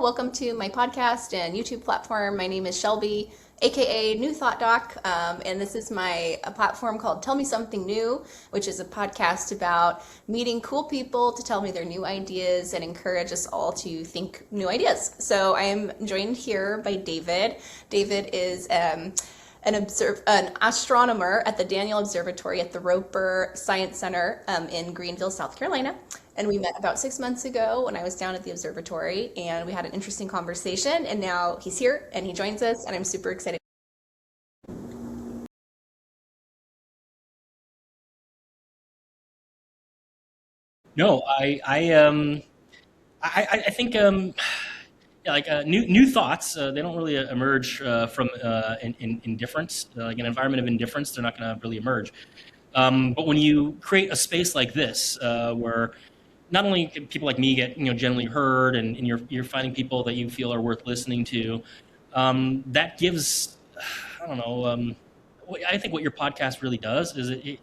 welcome to my podcast and YouTube platform. My name is Shelby, aka New Thought Doc, and this is my a platform called Tell Me Something New, which is a podcast about meeting cool people to tell me their new ideas and encourage us all to think new ideas. So I am joined here by David. David is an astronomer at the Daniels Observatory at the Roper Science Center in Greenville, South Carolina. And we met about 6 months ago when I was down at the observatory, and we had an interesting conversation. And now he's here and he joins us, and I'm super excited. No, I think yeah, like new thoughts. They don't really emerge from indifference. Like an environment of indifference, they're not going to really emerge. But when you create a space like this, where not only can people like me get generally heard, and you're finding people that you feel are worth listening to, that gives I don't know. I think what your podcast really does is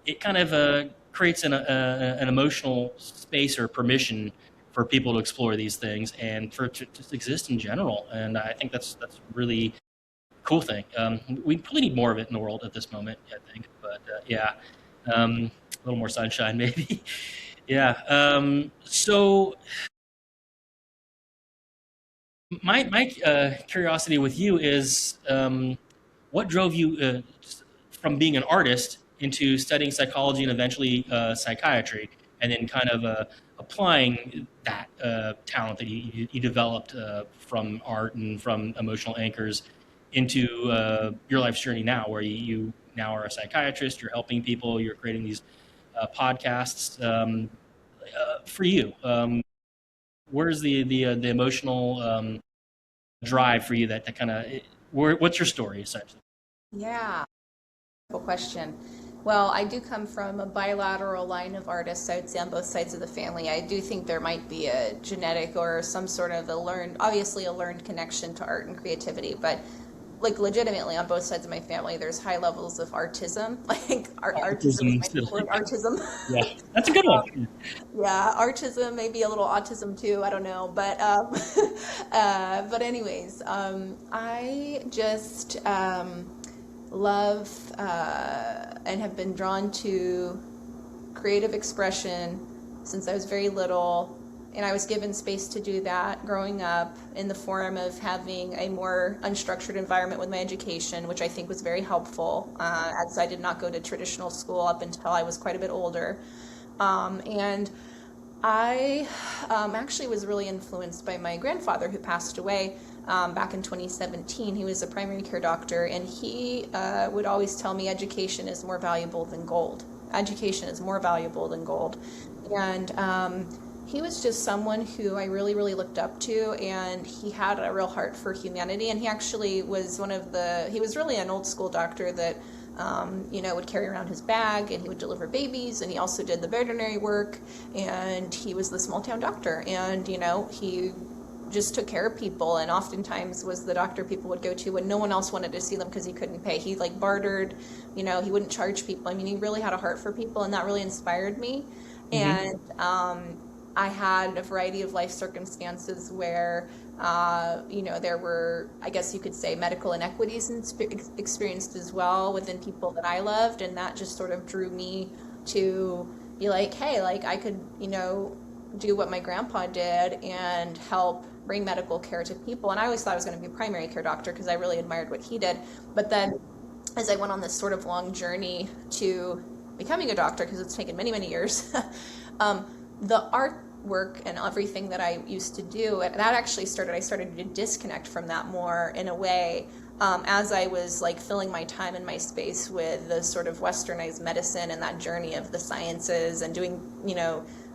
it kind of creates an emotional space or permission for people to explore these things and for it to just exist in general. And I think that's really cool thing. We probably need more of it in the world at this moment, I think. But yeah, a little more sunshine, maybe. Yeah. So my curiosity with you is what drove you from being an artist into studying psychology and eventually psychiatry, and then kind of applying that talent that you developed from art and from emotional anchors into your life's journey now, where you now are a psychiatrist, you're helping people, you're creating these podcasts. For you, where's the emotional drive for you that kind of what's your story essentially? Yeah, cool question. Well, I do come from a bilateral line of artists, I would say, on both sides of the family. I do think there might be a genetic or some sort of obviously a learned connection to art and creativity, but like legitimately on both sides of my family, there's high levels of artism. Like artism is Autism, my favorite word, artism. yeah, that's a good one. Yeah, artism, maybe a little autism too. I don't know, but but anyways, I just love and have been drawn to creative expression since I was very little, and I was given space to do that growing up in the form of having a more unstructured environment with my education, which I think was very helpful, as I did not go to traditional school up until I was quite a bit older. And I actually was really influenced by my grandfather, who passed away back in 2017. He was a primary care doctor, and he would always tell me education is more valuable than gold. Education is more valuable than gold. And he was just someone who I really, really looked up to, and he had a real heart for humanity. And he actually was he was really an old school doctor that would carry around his bag, and he would deliver babies, and he also did the veterinary work, and he was the small town doctor, and he just took care of people, and oftentimes was the doctor people would go to when no one else wanted to see them because he couldn't pay. He like bartered, he wouldn't charge people. I mean, he really had a heart for people, and that really inspired me. Mm-hmm. And I had a variety of life circumstances where there were, I guess you could say, medical inequities experienced as well within people that I loved, and that just sort of drew me to be like, hey, like I could, do what my grandpa did and help bring medical care to people. And I always thought I was going to be a primary care doctor because I really admired what he did. But then as I went on this sort of long journey to becoming a doctor, because it's taken many, many years, the artwork and everything that I used to do, that actually I started to disconnect from that more in a way, as I was like filling my time and my space with the sort of westernized medicine and that journey of the sciences and doing,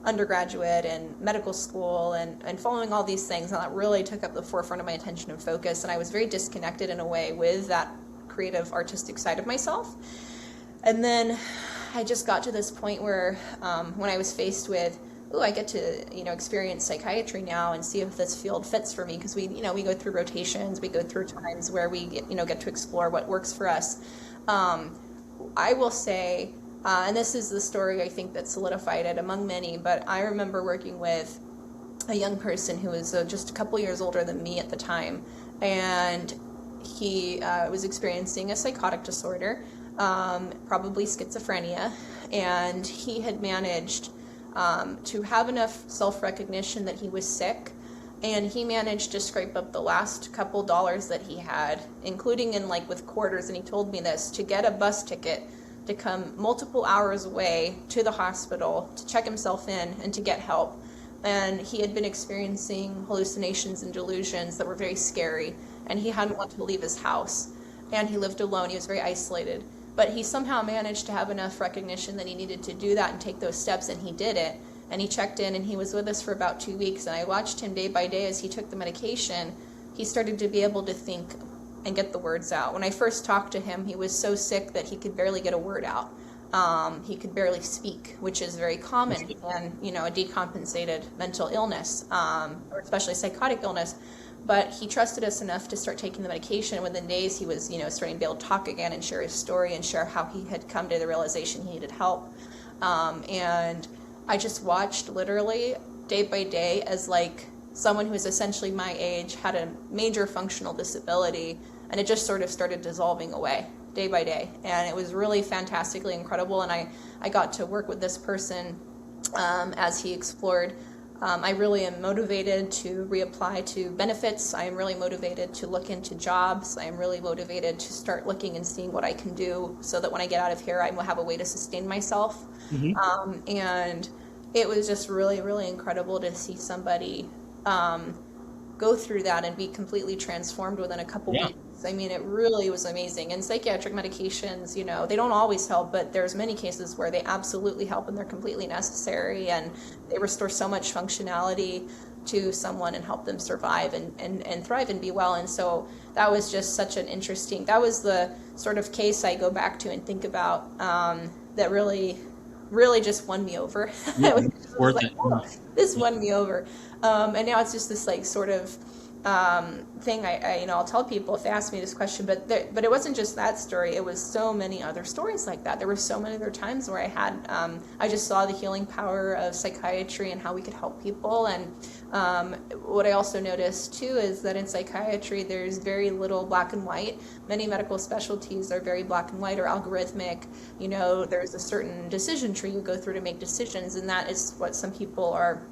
undergraduate and medical school and following all these things. And that really took up the forefront of my attention and focus. And I was very disconnected in a way with that creative artistic side of myself. And then I just got to this point where when I was faced with, I get to, experience psychiatry now and see if this field fits for me, because we go through rotations, we go through times where we get to explore what works for us. I will say, and this is the story I think that solidified it among many, but I remember working with a young person who was just a couple years older than me at the time, and he was experiencing a psychotic disorder, probably schizophrenia, and he had managed to have enough self-recognition that he was sick, and he managed to scrape up the last couple dollars that he had, including in like with quarters, and he told me this, to get a bus ticket to come multiple hours away to the hospital to check himself in and to get help. And he had been experiencing hallucinations and delusions that were very scary, and he hadn't wanted to leave his house, and he lived alone. He was very isolated, but he somehow managed to have enough recognition that he needed to do that and take those steps, and he did it. And he checked in, and he was with us for about 2 weeks, and I watched him day by day as he took the medication. He started to be able to think and get the words out. When I first talked to him, he was so sick that he could barely get a word out. He could barely speak, which is very common in, a decompensated mental illness, or especially psychotic illness. But he trusted us enough to start taking the medication. Within days, he was, starting to be able to talk again and share his story and share how he had come to the realization he needed help. And I just watched literally day by day as like someone who is essentially my age had a major functional disability, and it just sort of started dissolving away day by day. And it was really fantastically incredible. And I got to work with this person as he explored. I really am motivated to reapply to benefits. I am really motivated to look into jobs. I am really motivated to start looking and seeing what I can do so that when I get out of here, I will have a way to sustain myself. Mm-hmm. And it was just really, really incredible to see somebody go through that and be completely transformed within a couple weeks. I mean, it really was amazing. And psychiatric medications, they don't always help, but there's many cases where they absolutely help and they're completely necessary, and they restore so much functionality to someone and help them survive and thrive and be well. And so that was just such an interesting, that was the sort of case I go back to and think about that really just won me over. Yeah, it's worth like, it. oh, this won me over. And now it's just this like sort of thing I'll tell people if they ask me this question, but it wasn't just that story. It was so many other stories like that. There were so many other times where I just saw the healing power of psychiatry and how we could help people. And what I also noticed too is that in psychiatry there's very little black and white. Many medical specialties are very black and white or algorithmic. There's a certain decision tree you go through to make decisions, and that is what some people are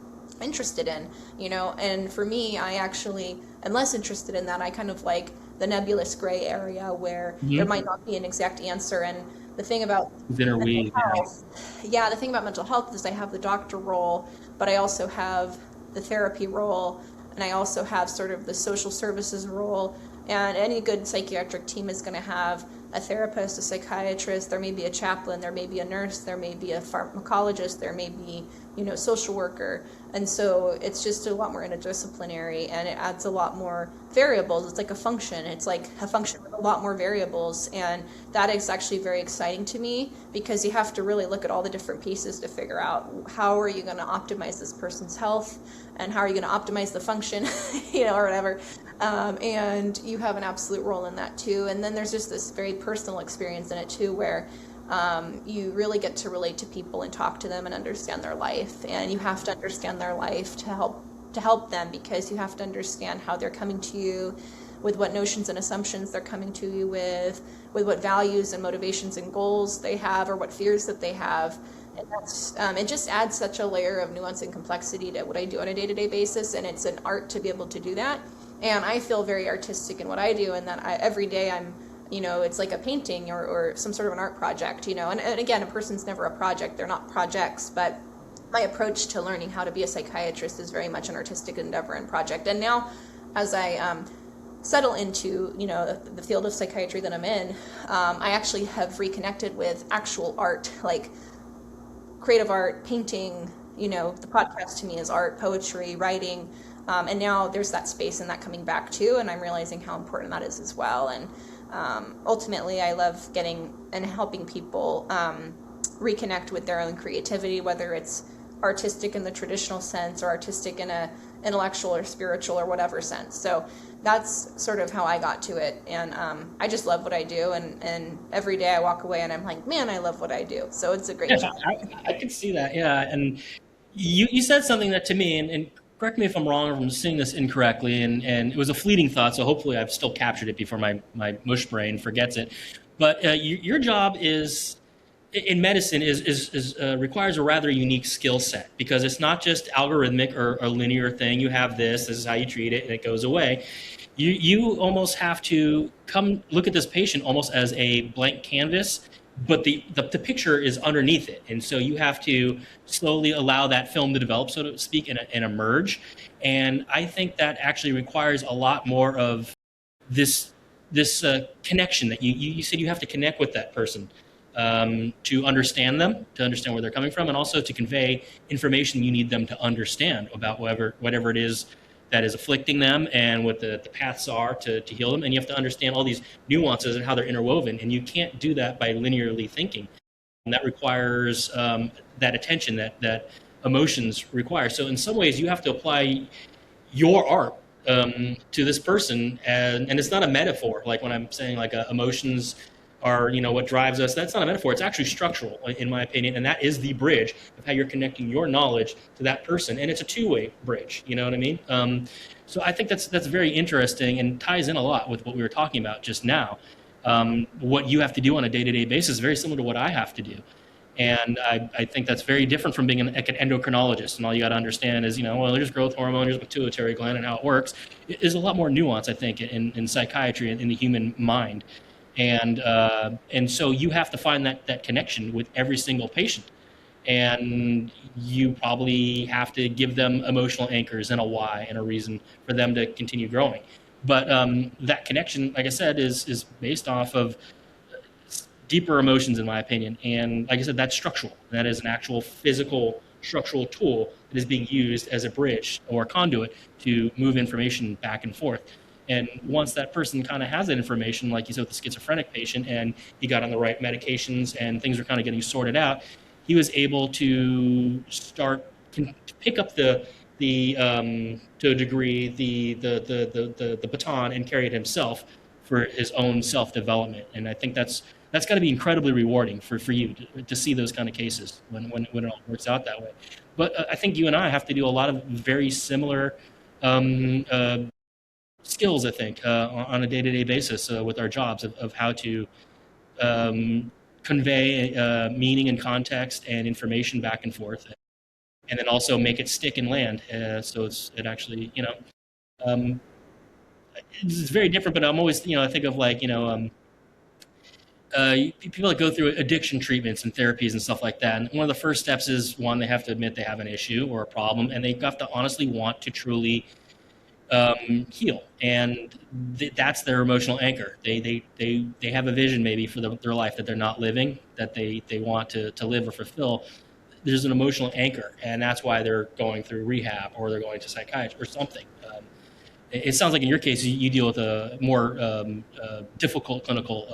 interested in, and for me, I actually am less interested in that. I kind of like the nebulous gray area where there might not be an exact answer. And the thing about mental health, the thing about mental health is I have the doctor role, but I also have the therapy role, and I also have sort of the social services role. And any good psychiatric team is going to have a therapist, a psychiatrist, there may be a chaplain, there may be a nurse, there may be a pharmacologist, there may be, social worker. And so it's just a lot more interdisciplinary, and it adds a lot more variables. It's like a function. It's like a function with a lot more variables. And that is actually very exciting to me, because you have to really look at all the different pieces to figure out how are you going to optimize this person's health, and how are you going to optimize the function, or whatever. And you have an absolute role in that too. And then there's just this very personal experience in it too, where you really get to relate to people and talk to them and understand their life. And you have to understand their life to help them, because you have to understand how they're coming to you, with what notions and assumptions they're coming to you with what values and motivations and goals they have, or what fears that they have. And that's it just adds such a layer of nuance and complexity to what I do on a day-to-day basis, and it's an art to be able to do that. And I feel very artistic in what I do, and that every day I'm, it's like a painting or some sort of an art project, and again, a person's never a project, they're not projects, but my approach to learning how to be a psychiatrist is very much an artistic endeavor and project. And now, as I settle into, the field of psychiatry that I'm in, I actually have reconnected with actual art, like creative art, painting, the podcast to me is art, poetry, writing, and now there's that space and that coming back too, and I'm realizing how important that is as well. And ultimately, I love getting and helping people reconnect with their own creativity, whether it's artistic in the traditional sense or artistic in a intellectual or spiritual or whatever sense. So that's sort of how I got to it. And I just love what I do. And every day I walk away and I'm like, man, I love what I do. So it's a great job. I could see that. Yeah. And you said something that to me, and correct me if I'm wrong or if I'm seeing this incorrectly, and it was a fleeting thought, so hopefully I've still captured it before my mush brain forgets it. But your job is in medicine is requires a rather unique skill set because it's not just algorithmic or a linear thing. You have this is how you treat it, and it goes away. You almost have to come look at this patient almost as a blank canvas, but the picture is underneath it, and so you have to slowly allow that film to develop, so to speak, and emerge. And I think that actually requires a lot more of this connection that you said you have to connect with that person to understand them, to understand where they're coming from, and also to convey information you need them to understand about whatever it is that is afflicting them and what the paths are to heal them. And you have to understand all these nuances and how they're interwoven. And you can't do that by linearly thinking. And that requires that attention that emotions require. So in some ways, you have to apply your art to this person, and it's not a metaphor. Like when I'm saying like emotions are what drives us. That's not a metaphor. It's actually structural, in my opinion, and that is the bridge of how you're connecting your knowledge to that person, and it's a two-way bridge. You know what I mean? So I think that's very interesting and ties in a lot with what we were talking about just now. What you have to do on a day-to-day basis is very similar to what I have to do. And I think that's very different from being an endocrinologist. And all you got to understand is, well, there's growth hormone, there's pituitary gland, and how it works. There's a lot more nuance, I think, in psychiatry and in the human mind. And so you have to find that connection with every single patient. And you probably have to give them emotional anchors and a why and a reason for them to continue growing. But that connection, like I said, is based off of deeper emotions, in my opinion. And like I said, that's structural. That is an actual physical structural tool that is being used as a bridge or a conduit to move information back and forth. And once that person kind of has that information, like you said with the schizophrenic patient, and he got on the right medications and things were kind of getting sorted out, he was able to start to pick up to a degree the baton and carry it himself for his own self-development. And I think that's got to be incredibly rewarding for you to see those kind of cases when it all works out that way. But I think you and I have to do a lot of very similar skills, I think, on a day-to-day basis with our jobs of how to convey meaning and context and information back and forth, and then also make it stick and land. So it actually, it's very different. But I'm always, I think of like, people that go through addiction treatments and therapies and stuff like that. And one of the first steps is, one, they have to admit they have an issue or a problem, and they have to honestly want to truly heal, and that's their emotional anchor. They have a vision maybe for their life that they're not living, that they want to live or fulfill. There's an emotional anchor, and that's why they're going through rehab or they're going to psychiatry or something. It sounds like in your case you deal with a more difficult clinical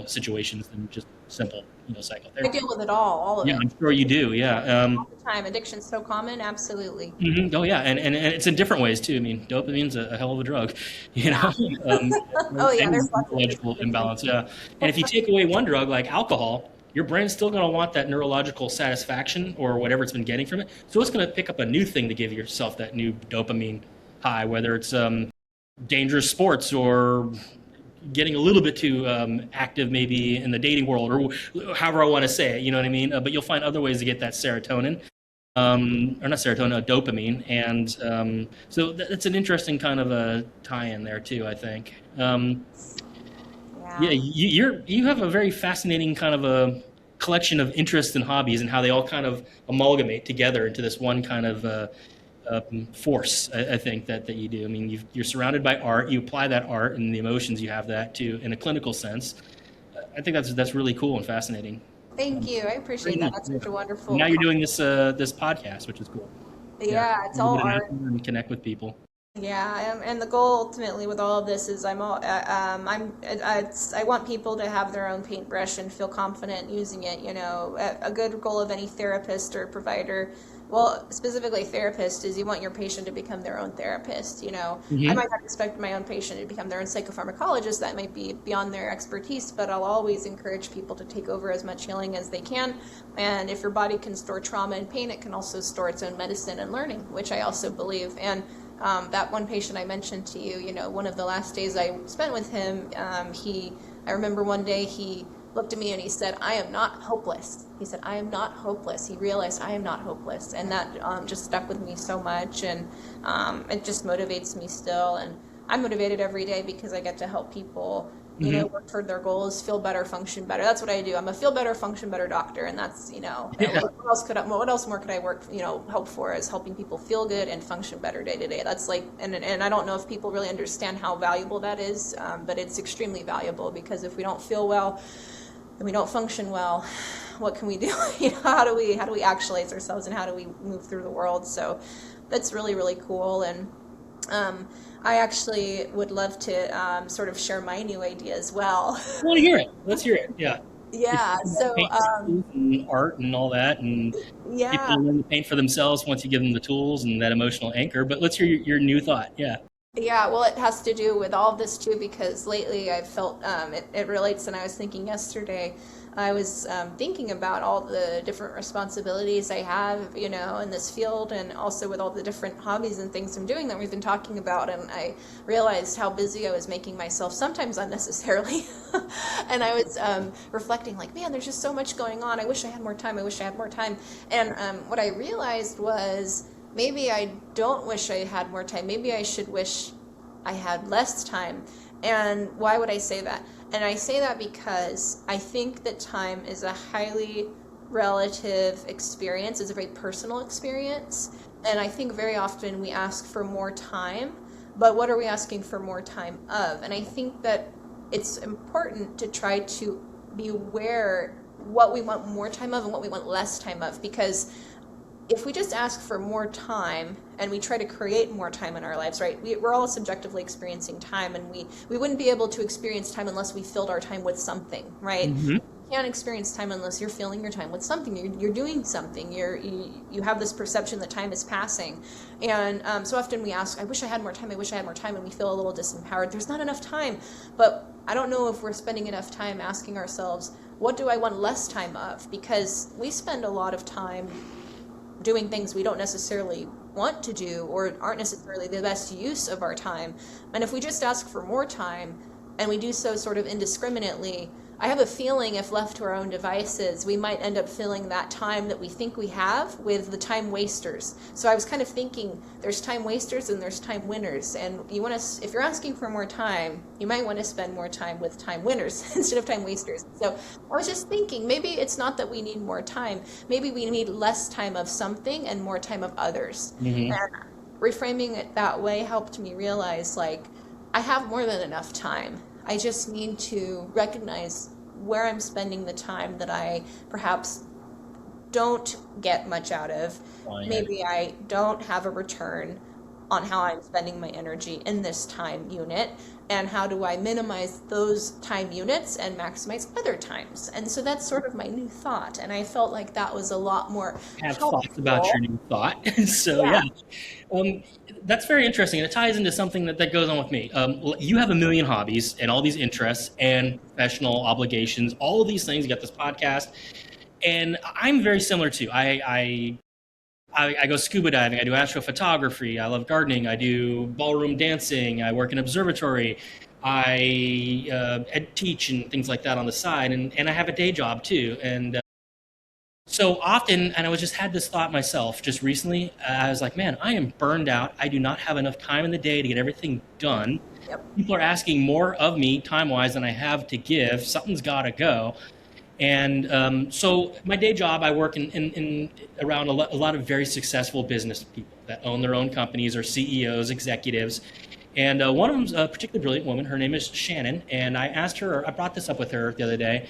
situations than just simple psychotherapy. I deal with it all of it. Yeah, I'm sure you do. Yeah. All the time. Addiction's so common. Absolutely. Mm-hmm. Oh yeah, and it's in different ways too. I mean, dopamine's a hell of a drug, Oh yeah, there's lots of neurological imbalance. Yeah, and if you take away one drug like alcohol, your brain's still going to want that neurological satisfaction or whatever it's been getting from it. So it's going to pick up a new thing to give yourself that new dopamine high, whether it's dangerous sports or getting a little bit too active maybe in the dating world, or however I want to say it, you know what I mean? But you'll find other ways to get that serotonin, or not serotonin, dopamine. And so that's an interesting kind of a tie-in there too, I think. Yeah, you have a very fascinating kind of a collection of interests and hobbies and how they all kind of amalgamate together into this one kind of force, I think, that you do. I mean, you're surrounded by art. You apply that art and the emotions you have that to in a clinical sense. I think that's really cool and fascinating. Thank you. I appreciate that. That's such a wonderful. Now you're doing this podcast, which is cool. Yeah, it's all art. And connect with people. Yeah, and the goal ultimately with all of this is I want people to have their own paintbrush and feel confident using it. A good goal of any therapist or provider well, specifically therapist, is you want your patient to become their own therapist. I Hmm. might not expect my own patient to become their own psychopharmacologist. That might be beyond their expertise, but I'll always encourage people to take over as much healing as they can. And if your body can store trauma and pain, it can also store its own medicine and learning, which I also believe. And that one patient I mentioned to you, one of the last days I spent with him, I remember one day he looked at me and he said, "I am not hopeless." He said, "I am not hopeless." He realized I am not hopeless. And that just stuck with me so much. And it just motivates me still. And I'm motivated every day because I get to help people, Hmm. work toward their goals, feel better, function better. That's what I do. I'm a feel better, function better doctor. And that's, Yeah. what else more could I work, help for, is helping people feel good and function better day to day. That's like, and I don't know if people really understand how valuable that is, but it's extremely valuable, because if we don't feel well, and we don't function well, what can we do? How do we actualize ourselves, and how do we move through the world? So that's really, really cool. And I actually would love to sort of share my new idea as well. I want to hear it. Let's hear it. Yeah. You're Yeah. talking about So paint tools and art and all that, and yeah. people learn to paint for themselves once you give them the tools and that emotional anchor. But let's hear your new thought. Yeah. Yeah, well, it has to do with all of this too, because lately I've felt it relates, and I was thinking yesterday, I was thinking about all the different responsibilities I have, in this field, and also with all the different hobbies and things I'm doing that we've been talking about, and I realized how busy I was making myself, sometimes unnecessarily. And I was reflecting, like, man, there's just so much going on. I wish I had more time. I wish I had more time. And what I realized was, maybe I don't wish I had more time. Maybe I should wish I had less time. And why would I say that? And I say that because I think that time is a highly relative experience. It's a very personal experience. And I think very often we ask for more time, but what are we asking for more time of? And I think that it's important to try to be aware what we want more time of and what we want less time of, because if we just ask for more time and we try to create more time in our lives, right? We're all subjectively experiencing time, and we wouldn't be able to experience time unless we filled our time with something, right? Hmm. You can't experience time unless you're filling your time with something. You're doing something. You have this perception that time is passing, and so often we ask, "I wish I had more time. I wish I had more time," and we feel a little disempowered. There's not enough time, but I don't know if we're spending enough time asking ourselves, "What do I want less time of?" Because we spend a lot of time doing things we don't necessarily want to do, or aren't necessarily the best use of our time. And if we just ask for more time and we do so sort of indiscriminately, I have a feeling if left to our own devices, we might end up filling that time that we think we have with the time wasters. So I was kind of thinking, there's time wasters and there's time winners. And if you're asking for more time, you might want to spend more time with time winners instead of time wasters. So I was just thinking, maybe it's not that we need more time. Maybe we need less time of something and more time of others. Hmm. And reframing it that way helped me realize, like, I have more than enough time. I just need to recognize where I'm spending the time that I perhaps don't get much out of. Oh, yeah. Maybe I don't have a return on how I'm spending my energy in this time unit, and how do I minimize those time units and maximize other times. And so that's sort of my new thought, and I felt like that was a lot more Have thoughts about your helpful. new thought. So Yeah. yeah, um, that's very interesting, and it ties into something that goes on with me. You have a million hobbies and all these interests and professional obligations, all of these things. You got this podcast, and I'm very similar too. I go scuba diving. I do astrophotography. I love gardening. I do ballroom dancing. I work in observatory. I teach and things like that on the side, and I have a day job too. And so often, and I was just had this thought myself just recently. I was like, man, I am burned out. I do not have enough time in the day to get everything done. Yep. People are asking more of me time wise than I have to give. Something's got to go. And so my day job, I work in around a lot of very successful business people that own their own companies or CEOs, executives. And one of them's a particularly brilliant woman. Her name is Shannon. And I asked her, I brought this up with her the other day,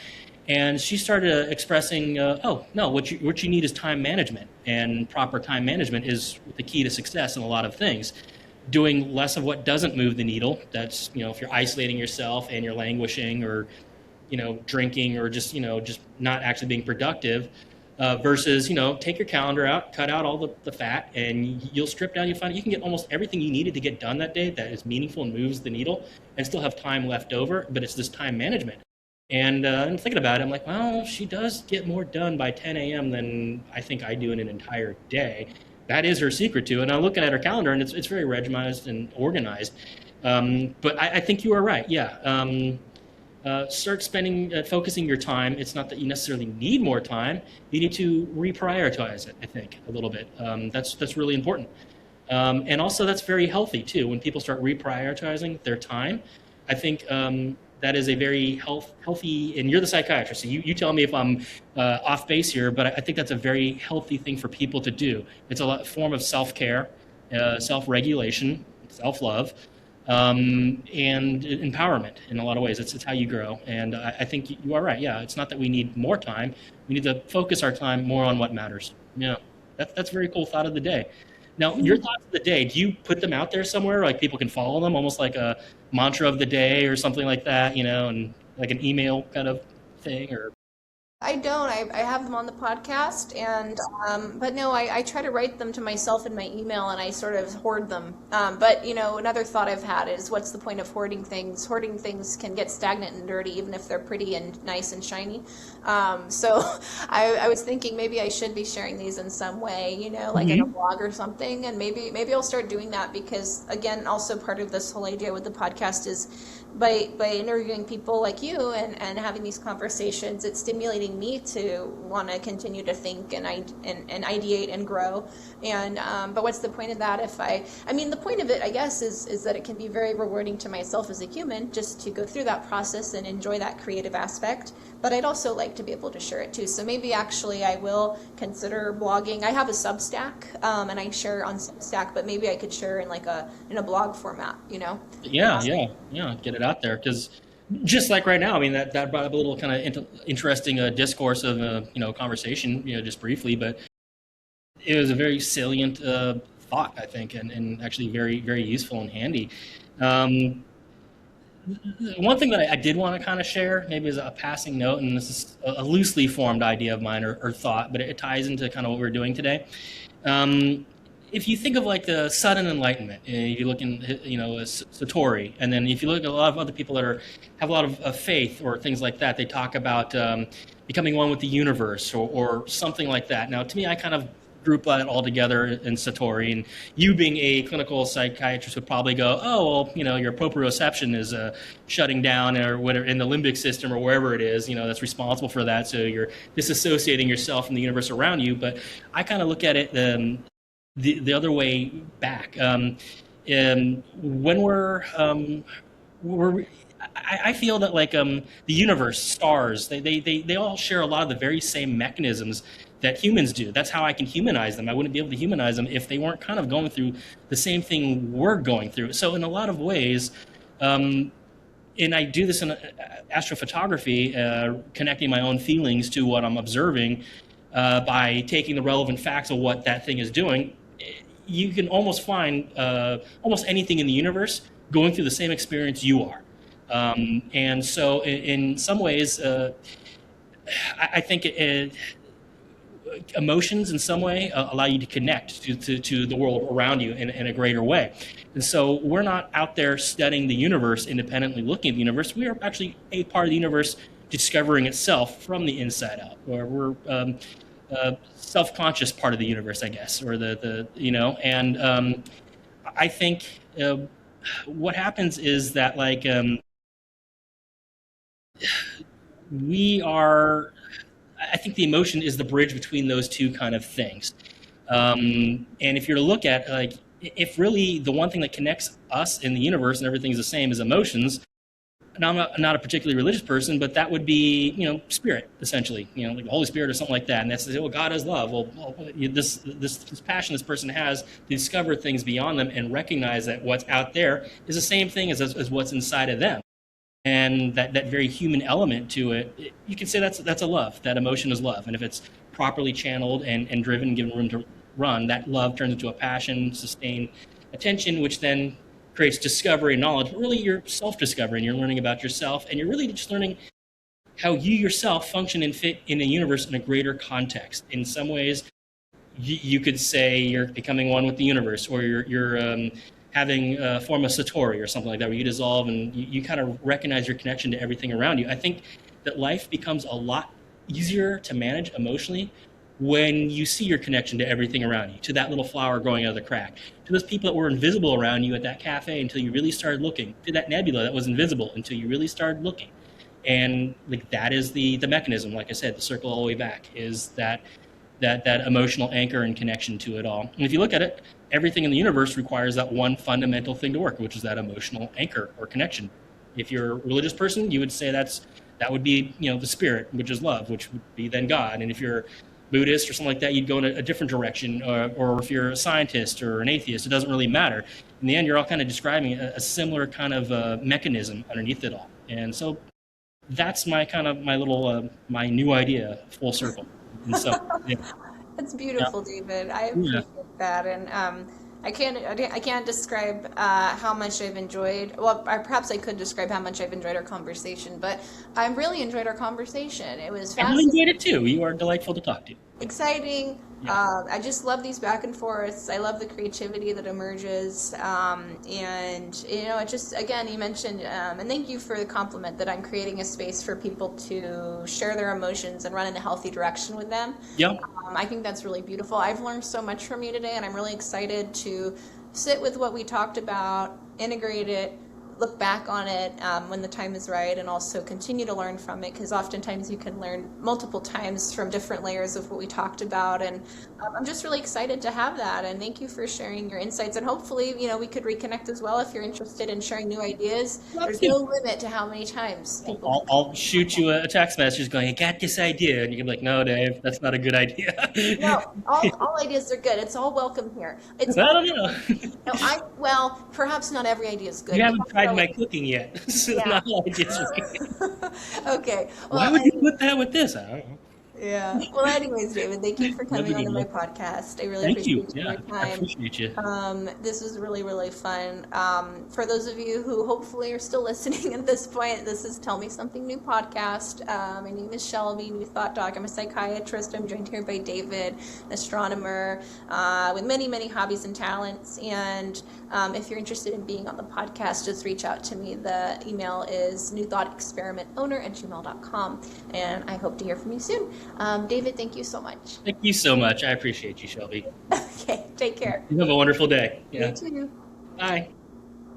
and she started expressing, oh, no, what you need is time management. And proper time management is the key to success in a lot of things. Doing less of what doesn't move the needle. That's, if you're isolating yourself and you're languishing or drinking or just not actually being productive, versus, take your calendar out, cut out all the fat, and you'll strip down. You find you can get almost everything you needed to get done that day that is meaningful and moves the needle, and still have time left over. But it's this time management. And I'm thinking about it. I'm like, well, she does get more done by 10 a.m. than I think I do in an entire day. That is her secret to it. And I'm looking at her calendar, and it's very regimented and organized. But I think you are right. Yeah. Start focusing your time. It's not that you necessarily need more time. You need to reprioritize it, I think, a little bit. That's really important. And also, that's very healthy, too. When people start reprioritizing their time, I think that is a very healthy, and you're the psychiatrist, so you tell me if I'm off base here, but I think that's a very healthy thing for people to do. It's a form of self-care, self-regulation, self-love, and empowerment in a lot of ways. It's how you grow. And I think you are right. Yeah, it's not that we need more time. We need to focus our time more on what matters. Yeah, that's a very cool thought of the day. Now, your thoughts of the day, do you put them out there somewhere, like people can follow them, almost like a mantra of the day or something like that, and like an email kind of thing? Or I don't. I have them on the podcast, and but no, I try to write them to myself in my email, and I sort of hoard them. But another thought I've had is, what's the point of hoarding things? Hoarding things can get stagnant and dirty, even if they're pretty and nice and shiny. So I was thinking maybe I should be sharing these in some way, like in a blog or something, and maybe I'll start doing that, because again, also part of this whole idea with the podcast is by interviewing people like you and having these conversations, it's stimulating me to want to continue to think and ideate and grow. And but what's the point of that if I mean, the point of it, I guess, is that it can be very rewarding to myself as a human just to go through that process and enjoy that creative aspect. But I'd also like to be able to share it too. So maybe actually I will consider blogging. I have a Substack, and I share on Substack, but maybe I could share in in a blog format, Yeah. Get it out there, because just like right now, I mean, that brought up a little kind of interesting discourse of conversation, just briefly, but it was a very salient thought, I think, and actually very, very useful and handy. One thing that I did want to kind of share, maybe as a passing note, and this is a loosely formed idea of mine or thought, but it ties into kind of what we're doing today. If you think of like the sudden enlightenment, you look in, Satori, and then if you look at a lot of other people that have a lot of faith or things like that, they talk about becoming one with the universe or something like that. Now, to me, I kind of group that all together in Satori, and you being a clinical psychiatrist would probably go, oh, well, your proprioception is shutting down or whatever in the limbic system or wherever it is, that's responsible for that. So you're disassociating yourself from the universe around you. But I kind of look at it the other way back. When I feel that like the universe, stars, they all share a lot of the very same mechanisms that humans do. That's how I can humanize them. I wouldn't be able to humanize them if they weren't kind of going through the same thing we're going through. So in a lot of ways, and I do this in astrophotography, connecting my own feelings to what I'm observing by taking the relevant facts of what that thing is doing. You can almost find almost anything in the universe going through the same experience you are. And so in some ways, I think emotions in some way allow you to connect to the world around you in a greater way. And so we're not out there studying the universe independently, looking at the universe. We are actually a part of the universe discovering itself from the inside out, or we're self-conscious part of the universe, I guess, or and I think what happens is that like I think the emotion is the bridge between those two kind of things. And if you're to look at like, if really the one thing that connects us in the universe and everything's the same is emotions. Now, I'm not a particularly religious person, but that would be, spirit, essentially, like the Holy Spirit or something like that. And that's, well, God is love. Well, this passion this person has to discover things beyond them and recognize that what's out there is the same thing as what's inside of them. And that very human element to it, you can say that's a love. That emotion is love. And if it's properly channeled and driven and given room to run, that love turns into a passion, sustained attention, which then creates discovery and knowledge. But really, you're self-discovering. You're learning about yourself, and you're really just learning how you yourself function and fit in a universe in a greater context. In some ways, you could say you're becoming one with the universe, or you're having a form of satori or something like that, where you dissolve and you kind of recognize your connection to everything around you. I think that life becomes a lot easier to manage emotionally when you see your connection to everything around you, to that little flower growing out of the crack, to those people that were invisible around you at that cafe until you really started looking, to that nebula that was invisible until you really started looking. And like that is the mechanism. Like I said, the circle all the way back is that emotional anchor and connection to it all. And if you look at it, everything in the universe requires that one fundamental thing to work, which is that emotional anchor or connection. If you're a religious person, you would say that would be, the spirit, which is love, which would be then God. And if you're Buddhist or something like that, you'd go in a different direction. Or if you're a scientist or an atheist, it doesn't really matter. In the end, you're all kind of describing a similar kind of mechanism underneath it all. And so that's my little my new idea, full circle. And so, yeah. That's beautiful, Yeah. David. I Yeah. appreciate that, and I can't describe how much I've enjoyed. Well, perhaps I could describe how much I've enjoyed our conversation, but I really enjoyed our conversation. It was I really fascinating. enjoyed it too. You are delightful to talk to. Exciting. Yeah. I just love these back and forths. I love the creativity that emerges. And, it just, again, you mentioned, and thank you for the compliment that I'm creating a space for people to share their emotions and run in a healthy direction with them. Yeah. I think that's really beautiful. I've learned so much from you today, and I'm really excited to sit with what we talked about, integrate it, look back on it when the time is right, and also continue to learn from it, because oftentimes you can learn multiple times from different layers of what we talked about. And I'm just really excited to have that, and thank you for sharing your insights. And hopefully, we could reconnect as well if you're interested in sharing new ideas. Love There's to. no limit to how many times people I'll shoot you a text message going, I got this idea. And you can be like, no, Dave, that's not a good idea. No, all ideas are good. It's all welcome here. It's I all, don't know. well, perhaps not every idea is good. You We haven't have to tried go my with- cooking yet. So Yeah. not all ideas are good. Okay. Why Well, would you put that with this? I don't know. yeah. Well, anyways, David, thank you for No coming big onto my deal. podcast. I really Thank you. appreciate Yeah, your I time. appreciate you. This was really, really fun. For those of you who hopefully are still listening at this point, this is Tell Me Something New podcast. My name is Shelby, New Thought Doc. I'm a psychiatrist. I'm joined here by David, an astronomer with many, many hobbies and talents. And if you're interested in being on the podcast, just reach out to me. The email is newthoughtexperimentowner@gmail.com. And I hope to hear from you soon. David, thank you so much. Thank you so much. I appreciate you, Shelby. Okay, take care. You have a wonderful day. You Yeah. too. Bye.